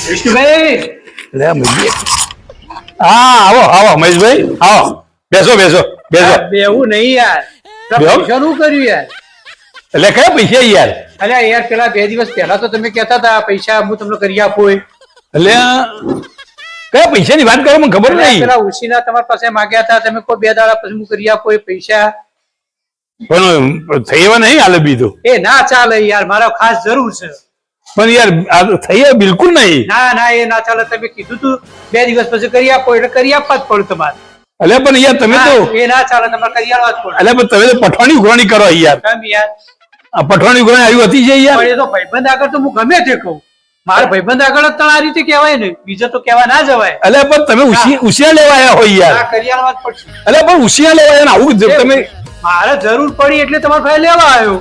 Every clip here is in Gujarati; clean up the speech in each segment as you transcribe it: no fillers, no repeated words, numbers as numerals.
વિષ્ણુભાઈ લે મજી હા આવો આવો મહેશભાઈ આવો બેસો બેસો બેસો બેવું નહીં યાર પૈસાનું કર્યું યાર એટલે કયા પૈસા યાર અલ્યા યાર પેલા 2 દિવસ પહેલા તો તમે કહેતા હતા પૈસા હું તમને કરી આપું એટલે કયા પૈસાની વાત કરો મને ખબર નહીં પેલા ઉસીના તમારી પાસે માંગ્યા હતા તમે કોઈ 2 દાડા પછી હું કરી આપું પૈસા પણ થઈ એવા નહીં હાલે બીજું એ ના ચાલે યાર મારા ખાસ જરૂર છે પણ યાર થઈ બિલકુલ નહીં ના ના એ ના ચાલે તમે કીધું તું 2 દિવસ પછી કરી આપો એટલે કરી આપવા જ પડે તમારે એટલે પણ યાર તમે તો એ ના ચાલે તમારે કરી આપવા જ પડે એટલે પણ તમે તો પઠાણી ઉઘરાણી કરો યાર કેમ યાર આ પઠાણી ઉઘરાણી આવી હતી છે યાર પણ એ તો ભાઈબંધ આગળ તો હું ગમે તે કહું મારા ભાઈબંધ આગળ જ તો આ રીતે કહેવાય ને બીજે તો કહેવા ના જવાય એટલે પણ તમે ઉશિયા લેવા આવ્યા હોય યાર આ કરી આપવા જ પડશે એટલે પણ ઉશિયા લેવા આવ્યા ને આવું તમે મારે જરૂર પડી એટલે તમારા ભાઈ લેવા આવ્યો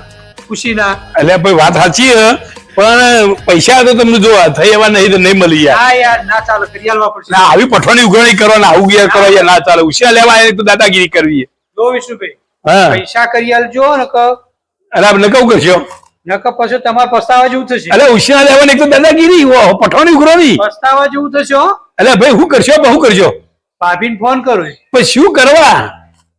ખુશીના એટલે ભાઈ વાત સાચી હે પણ પૈસા તો તમને જો થઈ એવા નહીં તો નહીં મળી યાર હા યાર ના ચાલે કરી આપવા પડશે ના આવી પઠાણી ઉઘરાણી કરો ને આવું યાર કરો યાર ના ચાલે ઉશિયા લેવા આવ્યા તો દાદાગીરી કરવી જો વિષ્ણુભાઈ હા પૈસા કરી આલજો ને એટલે આપણે કહું કરશો નકર પછી તમારે પસ્તાવા જેવું થશે એટલે ઉશિયા લેવા એક તો દાદાગીરી પઠાણી ઉઘરાણી પસ્તાવા જેવું થશે હો એટલે ભાઈ શું કરશો શું કરશો ભાભીને ફોન કરો પછી શું કરવા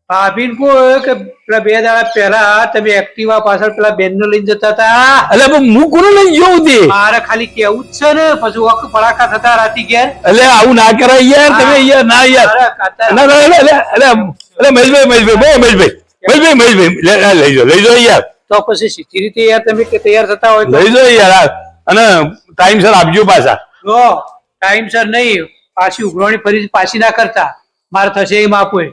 ભાભીને કહો કે પેલા 2 દાડા પહેલા તમે એક્ટિવા પાછળ પેલા બેન ને લઈને જતા હતા એટલે હું કોને લઈને જોઉં તે મારે ખાલી કેવું જ છે ને પછી વખ પડાકા થતા રાતી ઘેર એટલે આવું ના કરાય યાર તમે યાર ના યાર ના ના એટલે મહેશભાઈ લઈ જાઓ યાર તો પછી સીધી રીતે યાર તમે કે તૈયાર થતા હોય લઈ જાઓ યાર અને ટાઈમસર આપજો પાછા જો ટાઈમસર નહીં પાછી ઉઘરાણી ફરી પાછી ના કરતા મારે થશે એમ આપો